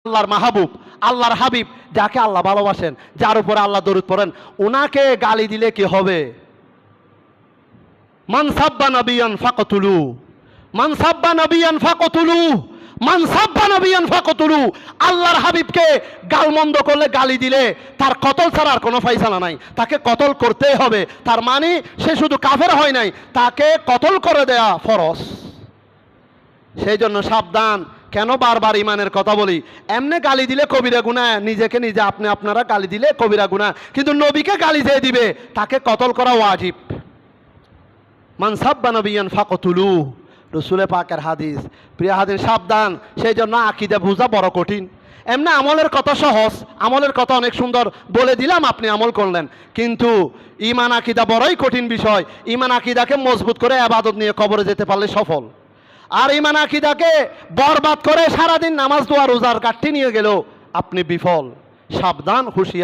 আল্লাহর মাহবুব, আল্লাহর হাবিব, যাকে আল্লাহ ভালোবাসেন, যার উপরে আল্লাহ দরুদ পড়েন, ওনাকে গালি দিলে কি হবে? মান সাব্বা নবিয়ান ফাকতুলু, মান সাব্বা নবিয়ান ফাকতুলু, মান সাব্বা নবিয়ান ফাকতুলু। আল্লাহর হাবিবকে গালমন্দ করলে, গালি দিলে তার কতল ছাড়া আর কোনো ফাইসালা নাই, তাকে কতল করতেই হবে। তার মানে সে শুধু কাফের হয় নাই, তাকে কতল করে দেয়া ফরজ। সেই জন্য সাবধান। কেন বারবার ইমানের কথা বলি? এমনি গালি দিলে কবিরা গুনাহ, নিজেকে নিজে আপনারা গালি দিলে কবিরা গুনাহ, কিন্তু নবীকে গালি যে দিবে তাকে কতল করা ওয়াজিব। মান সাব্বা নবিয়ান ফাকতুলু, রসুলে পাকের হাদিস। প্রিয় হাদিস, সাবধান। সেই জন্য আকীদা বোঝা বড় কঠিন। এমনি আমলের কথা সহজ, আমলের কথা অনেক সুন্দর বলে দিলাম, আপনি আমল করলেন, কিন্তু ইমান আকীদা বড়ই কঠিন বিষয়। ইমান আকীদাকে মজবুত করে ইবাদত নিয়ে কবরে যেতে পারলে সফল। আর ইমান আকীদাকে বরবাদ করে সারাদিন নামাজ দোয়া রোজার কাটতে নিয়ে গেলেও আপনি বিফল। সাবধান, হুঁশিয়ার।